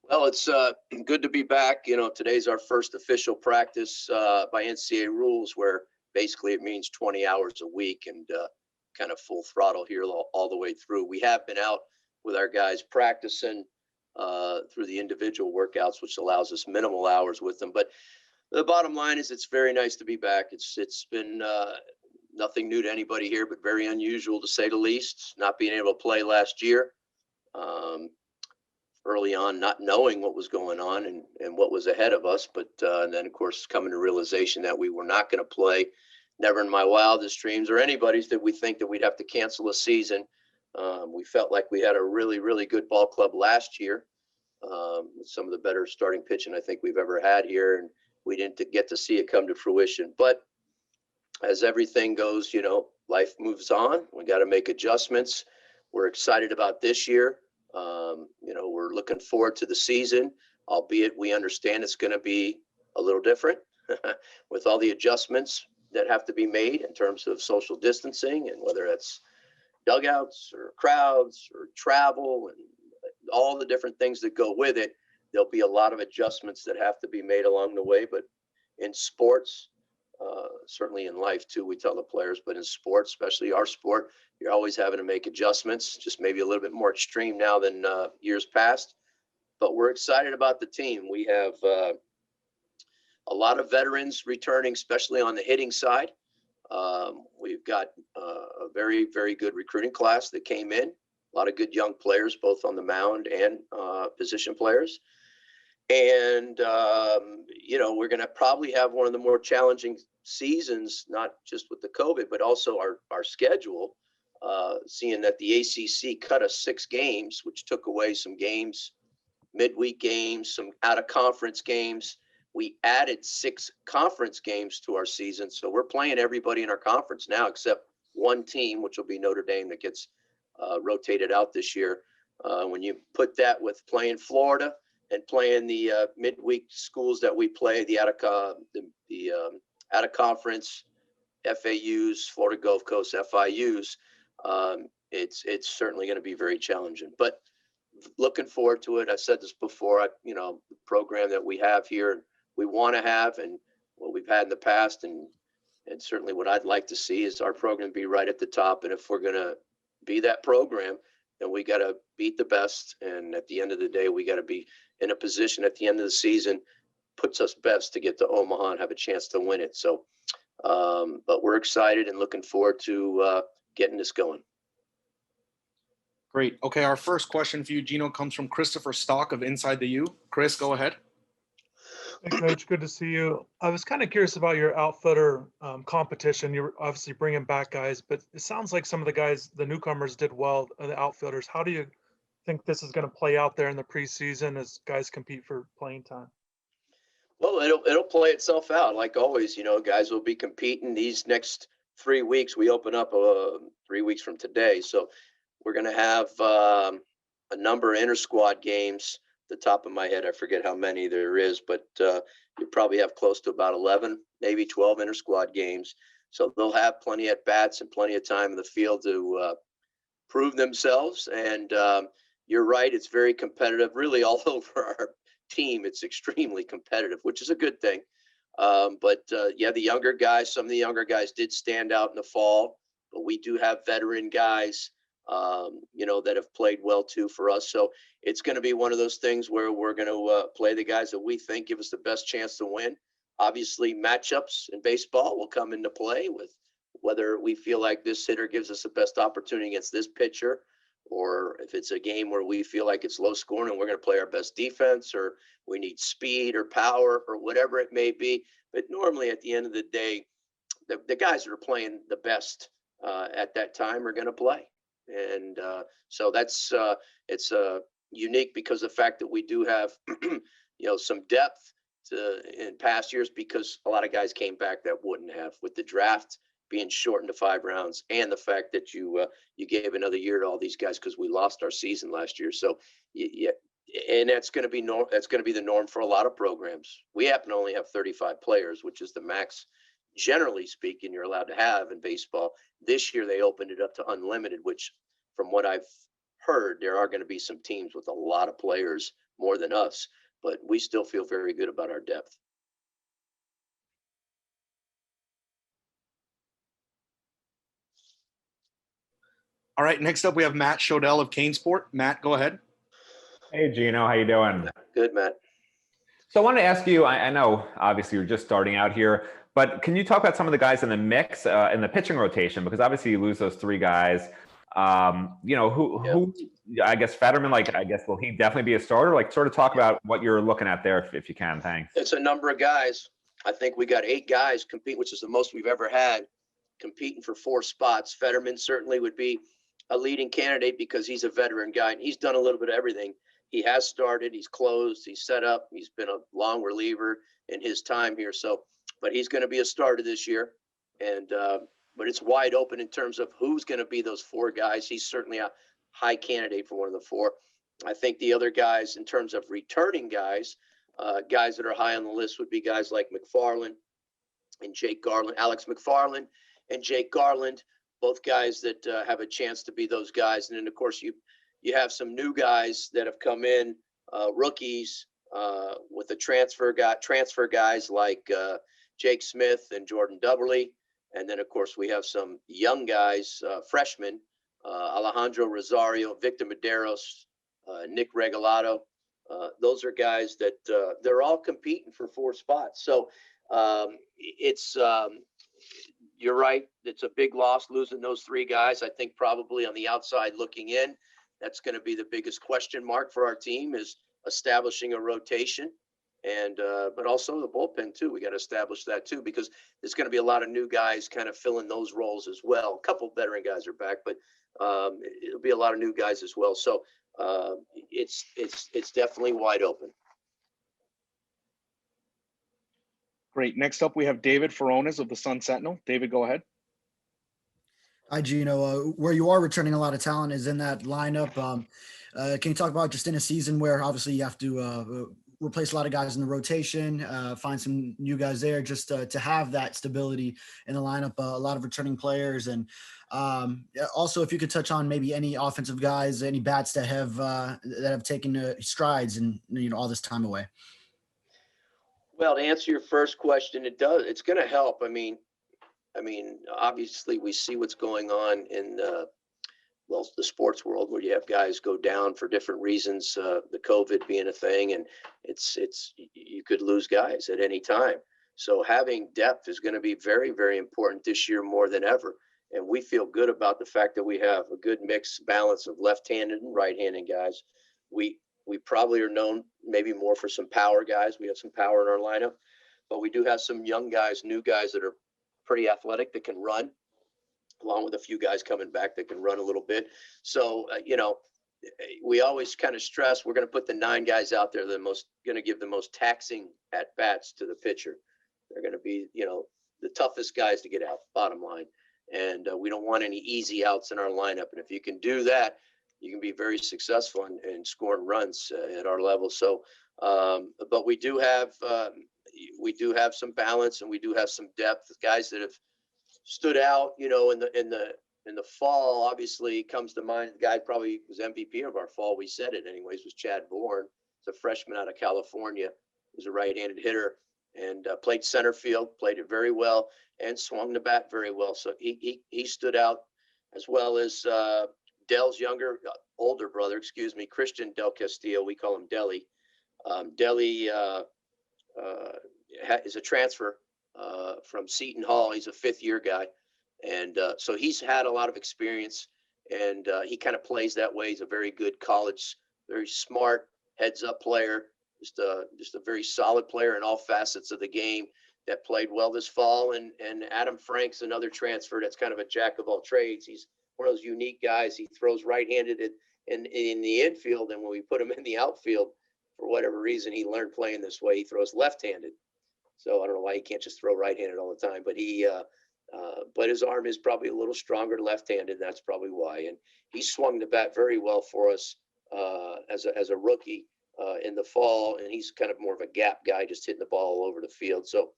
Well, it's good to be back. Today's our first official practice by NCAA rules, where basically it means 20 hours a week and kind of full throttle here all the way through. We have been out with our guys practicing through the individual workouts, which allows us minimal hours with them. But the bottom line is it's very nice to be back. It's been nothing new to anybody here, but very unusual to say the least, not being able to play last year. Early on, not knowing what was going on and what was ahead of us. But and then, of course, coming to realization that we were not going to play. Never in my wildest dreams or anybody's did we think that we'd have to cancel a season. We felt like we had a really, really good ball club last year, with some of the better starting pitching I think we've ever had here. And we didn't get to see it come to fruition. But as everything goes, life moves on. We got to make adjustments. We're excited about this year. We're looking forward to the season, albeit we understand it's going to be a little different with all the adjustments that have to be made in terms of social distancing, and whether it's dugouts or crowds or travel and all the different things that go with it. There'll be a lot of adjustments that have to be made along the way. But in sports, certainly in life too, we tell the players, but in sports, especially our sport, you're always having to make adjustments, just maybe a little bit more extreme now than years past. But we're excited about the team. We have a lot of veterans returning, especially on the hitting side. We've got a very, very good recruiting class that came in. A lot of good young players, both on the mound and position players. And, we're going to probably have one of the more challenging seasons, not just with the COVID, but also our schedule, seeing that the ACC cut us 6 games, which took away some games, midweek games, some out-of-conference games. We added 6 conference games to our season. So we're playing everybody in our conference now except one team, which will be Notre Dame, that gets rotated out this year. When you put that with playing Florida and playing the midweek schools that we play, the out-of-conference FAUs, Florida Gulf Coast FIUs, it's certainly going to be very challenging. But looking forward to it. I said this before, the program that we have here, we want to have, and what we've had in the past, and certainly what I'd like to see is our program be right at the top. And if we're going to be that program, then we got to beat the best. And at the end of the day, we got to be in a position at the end of the season, puts us best to get to Omaha and have a chance to win it. So, but we're excited and looking forward to getting this going. Great. Okay, our first question for you, Gino, comes from Christopher Stock of Inside the U. Chris, go ahead. Hey, Coach, good to see you. I was kind of curious about your outfitter competition. You're obviously bringing back guys, but it sounds like some of the guys, the newcomers, did well, the outfielders. How do you think this is going to play out there in the preseason as guys compete for playing time? Well, it'll play itself out like always. Guys will be competing these next 3 weeks. We open up 3 weeks from today, so we're going to have a number of inter-squad games. The top of my head, I forget how many there is, but you probably have close to about 11, maybe 12 inter-squad games. So they'll have plenty at bats and plenty of time in the field to prove themselves. And you're right, it's very competitive, really all over our team. It's extremely competitive, which is a good thing. But the younger guys, some of the younger guys did stand out in the fall, but we do have veteran guys that have played well too for us. So it's going to be one of those things where we're going to play the guys that we think give us the best chance to win. Obviously, matchups in baseball will come into play with whether we feel like this hitter gives us the best opportunity against this pitcher, or if it's a game where we feel like it's low scoring and we're going to play our best defense, or we need speed or power or whatever it may be. But normally at the end of the day, the guys that are playing the best at that time are going to play. And so that's it's unique because of the fact that we do have some depth in past years, because a lot of guys came back that wouldn't have, with the draft being shortened to 5 rounds, and the fact that you gave another year to all these guys because we lost our season last year. So and that's going to be that's going to be the norm for a lot of programs. We happen to only have 35 players, which is the max, generally speaking, you're allowed to have in baseball. This year they opened it up to unlimited, which from what I've heard, there are going to be some teams with a lot of players more than us, but we still feel very good about our depth. All right, next up we have Matt Shodell of Canesport. Matt, go ahead. Hey, Gino, how you doing? Good, Matt. So I wanted to ask you, I know obviously you're just starting out here, but can you talk about some of the guys in the mix in the pitching rotation? Because obviously you lose those three guys. Who I guess Fetterman, will he definitely be a starter? Like, sort of talk about what you're looking at there if you can. Thanks. It's a number of guys. I think we got 8 guys compete, which is the most we've ever had, competing for 4 spots. Fetterman certainly would be a leading candidate because he's a veteran guy and he's done a little bit of everything. He has started, he's closed, he's set up, he's been a long reliever in his time here. So, but he's going to be a starter this year. And, but it's wide open in terms of who's going to be those 4 guys. He's certainly a high candidate for one of the 4. I think the other guys, in terms of returning guys, guys that are high on the list would be guys like McFarland and Jake Garland, Alex McFarland and Jake Garland, both guys that have a chance to be those guys. And then, of course, you have some new guys that have come in, rookies with the transfer guys like Jake Smith and Jordan Dubberly. And then, of course, we have some young guys, freshmen, Alejandro Rosario, Victor Medeiros, Nick Regalado. Those are guys that they're all competing for 4 spots. So you're right. It's a big loss losing those 3 guys. I think probably on the outside looking in, that's going to be the biggest question mark for our team is establishing a rotation. And but also the bullpen too. We got to establish that too, because there's going to be a lot of new guys kind of filling those roles as well. A couple veteran guys are back, but it'll be a lot of new guys as well. So it's definitely wide open. Great. Next up, we have David Ferones of the Sun Sentinel. David, go ahead. Hi, Gino. Where you are returning a lot of talent is in that lineup. Can you talk about just in a season where obviously you have to replace a lot of guys in the rotation, find some new guys there, just to have that stability in the lineup, a lot of returning players. And also if you could touch on maybe any offensive guys, any bats that have taken strides and, all this time away. Well, to answer your first question, it's going to help. I mean, obviously we see what's going on in the sports world where you have guys go down for different reasons, the COVID being a thing, and you could lose guys at any time. So having depth is going to be very, very important this year more than ever. And we feel good about the fact that we have a good mix balance of left-handed and right-handed guys. We probably are known maybe more for some power guys. We have some power in our lineup, but we do have some young guys, new guys that are pretty athletic that can run, along with a few guys coming back that can run a little bit. So, we always kind of stress we're going to put the 9 guys out there that going to give the most taxing at bats to the pitcher. They're going to be, the toughest guys to get out, bottom line. And we don't want any easy outs in our lineup. And if you can do that, you can be very successful in scoring runs at our level. So, but we do have some balance and we do have some depth. Guys that have stood out, in the fall, obviously comes to mind. The guy probably was MVP of our fall. We said it anyways, was Chad Bourne. He's a freshman out of California. He's a right-handed hitter and played center field, played it very well and swung the bat very well. So he stood out, as well as Dell's older brother, Christian Del Castillo. We call him Deli. Deli is a transfer from Seton Hall. He's a 5th-year guy. And so he's had a lot of experience, and he kind of plays that way. He's a very good college, very smart, heads-up player, just a very solid player in all facets of the game that played well this fall. And Adam Frank's another transfer that's kind of a jack of all trades. He's one of those unique guys. He throws right-handed in the infield, and when we put him in the outfield, for whatever reason, he learned playing this way. He throws left-handed. So I don't know why he can't just throw right-handed all the time, but his arm is probably a little stronger left-handed. That's probably why. And he swung the bat very well for us as a rookie in the fall. And he's kind of more of a gap guy, just hitting the ball all over the field. So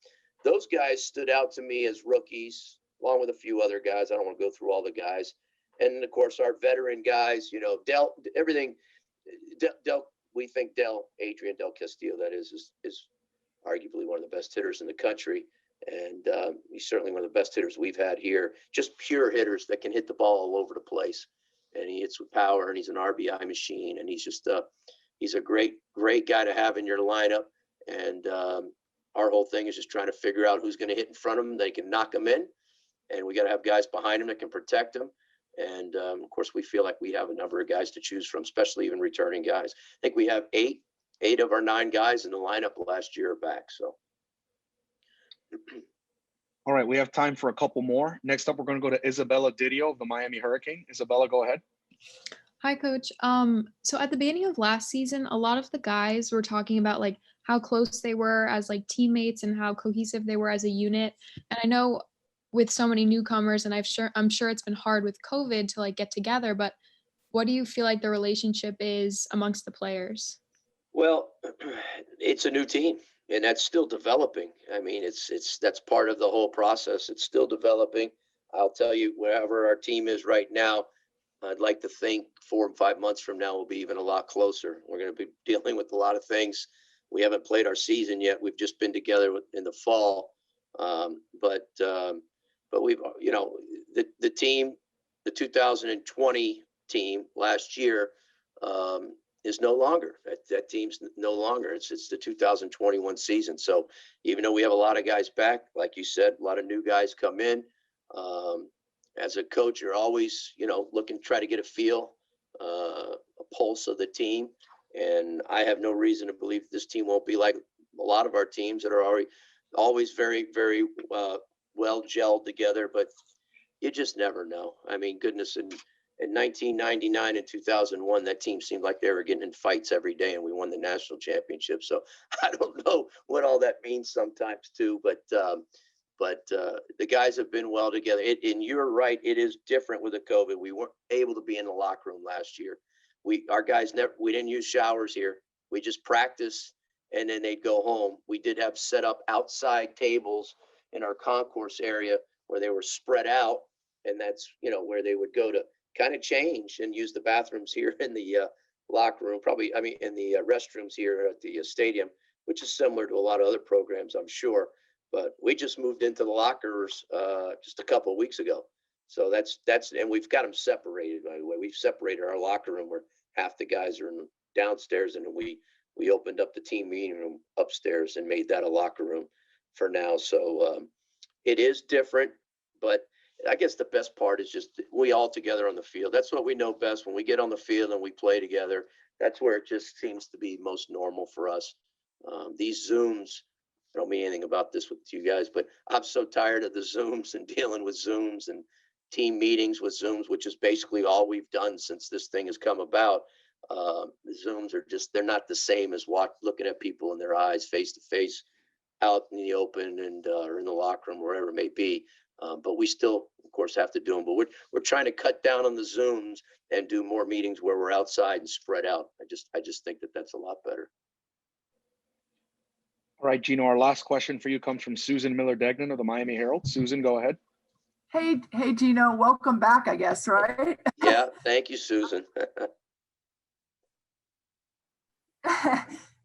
those guys stood out to me as rookies, along with a few other guys. I don't want to go through all the guys. And of course, our veteran guys, Del we think Adrian Del Castillo, that is arguably one of the best hitters in the country. And he's certainly one of the best hitters we've had here. Just pure hitters that can hit the ball all over the place. And he hits with power, and he's an RBI machine. And he's just he's a great guy to have in your lineup. And our whole thing is just trying to figure out who's going to hit in front of him. They can knock him in, and we got to have guys behind him that can protect him. And of course, we feel like we have a number of guys to choose from, especially even returning guys. I think we have eight of our 9 guys in the lineup last year are back. So. All right, we have time for a couple more. Next up, we're going to go to Isabella Didio of the Miami Hurricane. Isabella, go ahead. Hi, Coach. So at the beginning of last season, a lot of the guys were talking about like how close they were as like teammates and how cohesive they were as a unit. And I know with so many newcomers, and I'm sure it's been hard with COVID to like get together, but what do you feel like the relationship is amongst the players? Well, it's a new team, and that's still developing. I mean, that's part of the whole process. It's still developing. I'll tell you, wherever our team is right now, I'd like to think 4 and 5 months from now we'll be even a lot closer. We're going to be dealing with a lot of things. We haven't played our season yet. We've just been together in the fall. But we've, the team, the 2020 team last year is no longer. That team's no longer. It's the 2021 season. So even though we have a lot of guys back, like you said, a lot of new guys come in. As a coach, you're always, looking to try to get a feel, a pulse of the team. And I have no reason to believe this team won't be like a lot of our teams that are always very, very well gelled together. But you just never know. I mean, goodness, in 1999 and 2001, that team seemed like they were getting in fights every day, and we won the national championship. So I don't know what all that means sometimes too, but the guys have been well together. And you're right, it is different with the COVID. We weren't able to be in the locker room last year. Our guys we didn't use showers here. We just practiced, and then they'd go home. We did have set up outside tables in our concourse area where they were spread out, and that's where they would go to kind of change and use the bathrooms here in the locker room, in the restrooms here at the stadium, which is similar to a lot of other programs, I'm sure. But we just moved into the lockers just a couple of weeks ago. So that's and we've got them separated, by the way. We've separated our locker room where half the guys are downstairs, and we opened up the team meeting room upstairs and made that a locker room for now. So it is different, but I guess the best part is just we all together on the field. That's what we know best. When we get on the field and we play together, that's where it just seems to be most normal for us. These Zooms, I don't mean anything about this with you guys, but I'm so tired of the Zooms and dealing with Zooms and team meetings with Zooms, which is basically all we've done since this thing has come about. The Zooms are they're not the same as looking at people in their eyes face to face out in the open and or in the locker room, wherever it may be. But we still, of course, have to do them. But we're trying to cut down on the Zooms and do more meetings where we're outside and spread out. I just think that that's a lot better. All right, Gino, our last question for you comes from Susan Miller-Degnan of the Miami Herald. Susan, go ahead. Hey, Gino, welcome back, I guess, right? Yeah, thank you, Susan.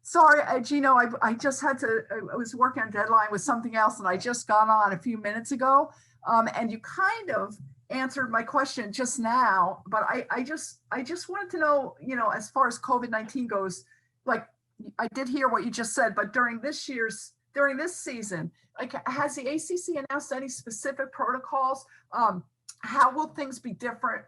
Sorry, Gino, I just had to, I was working on deadline with something else, and I just got on a few minutes ago. And you kind of answered my question just now, but I just wanted to know, as far as COVID-19 goes, like, I did hear what you just said, but during this season, like, has the ACC announced any specific protocols? How will things be different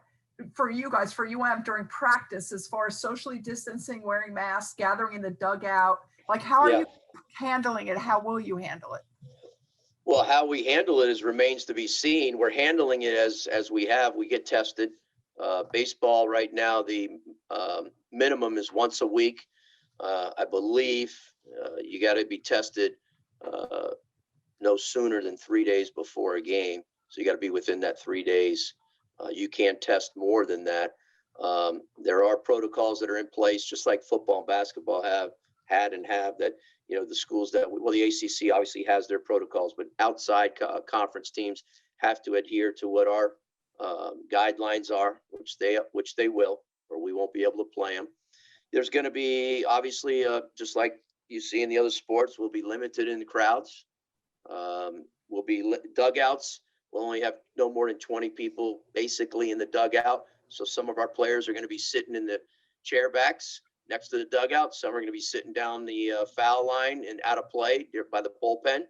for you guys, for UM, during practice, as far as socially distancing, wearing masks, gathering in the dugout? Like, how are you handling it? How will you handle it? Well, how we handle it remains to be seen. We're handling it as we have. We get tested. Baseball right now, the minimum is once a week. I believe you got to be tested no sooner than 3 days before a game. So you got to be within that 3 days. You can't test more than that. There are protocols that are in place, just like football and basketball have that, the schools the ACC obviously has their protocols, but outside conference teams have to adhere to what our guidelines are, which they will, or we won't be able to play them. There's going to be obviously, just like you see in the other sports, we'll be limited in the crowds. We'll be dugouts. We'll only have no more than 20 people basically in the dugout. So some of our players are going to be sitting in the chair backs next to the dugout. Some are going to be sitting down the foul line and out of play by the bullpen.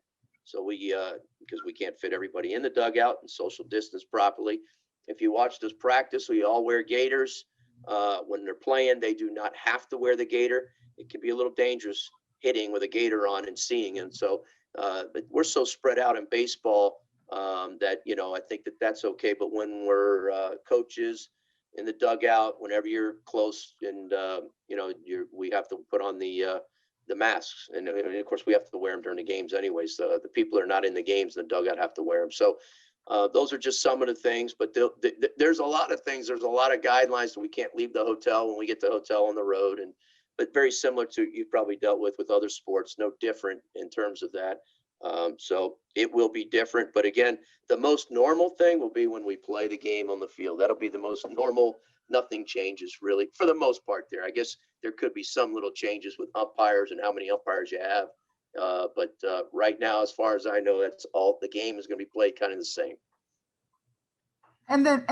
So because we can't fit everybody in the dugout and social distance properly. If you watch this practice, we all wear gaiters. When they're playing, they do not have to wear the gaiter. It can be a little dangerous hitting with a gaiter on and seeing. And so, but we're so spread out in baseball that, I think that that's okay. But when we're coaches in the dugout, whenever you're close and, we have to put on the masks. And of course, we have to wear them during the games anyways. The people that are not in the games in the dugout have to wear them. So those are just some of the things, but there's a lot of things. There's a lot of guidelines that we can't leave the hotel when we get to the hotel on the road. But very similar to you've probably dealt with other sports, no different in terms of that. So it will be different. But again, the most normal thing will be when we play the game on the field. That'll be the most normal. Nothing changes really for the most part there. I guess there could be some little changes with umpires and how many umpires you have. But right now, as far as I know, that's all. The game is going to be played kind of the same. And then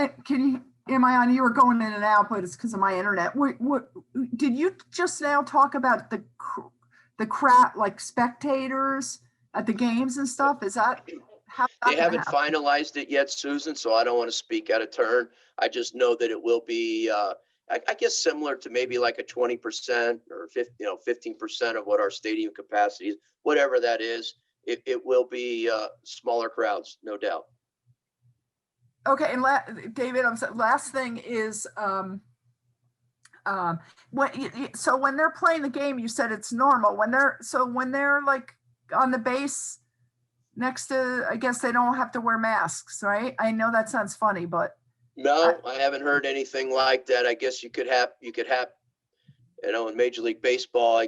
you were going in and out, but it's because of my internet. What did you just now talk about the crowd, like spectators at the games and stuff? Is that how they haven't finalized it yet, Susan? So I don't want to speak out of turn. I just know that it will be, I guess, similar to maybe like a 20% or 15% of what our stadium capacity is, whatever that is. It will be smaller crowds, no doubt. Okay, and David, last thing is, when they're playing the game, you said it's normal. When they're like on the base next to, I guess they don't have to wear masks, right? I know that sounds funny, but no, I haven't heard anything like that. I guess you could have, in Major League Baseball, I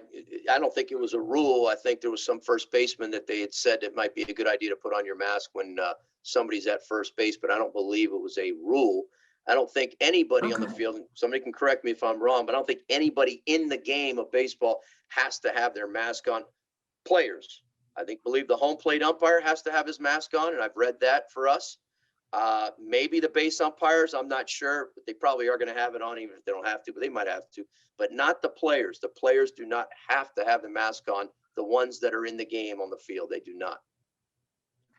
don't think it was a rule. I think there was some first baseman that they had said it might be a good idea to put on your mask when somebody's at first base, but I don't believe it was a rule. I don't think anybody on the field, and somebody can correct me if I'm wrong, but I don't think anybody in the game of baseball has to have their mask on. Players, believe the home plate umpire has to have his mask on, and I've read that for us. Maybe the base umpires, I'm not sure, but they probably are going to have it on even if they don't have to, but they might have to, but not the players. The players do not have to have the mask on. The ones that are in the game on the field, they do not.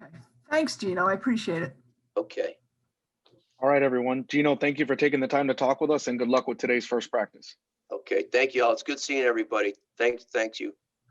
Okay. Thanks, Gino. I appreciate it. Okay. All right, everyone. Gino, thank you for taking the time to talk with us, and good luck with today's first practice. Okay. Thank you all. It's good seeing everybody. Thanks you.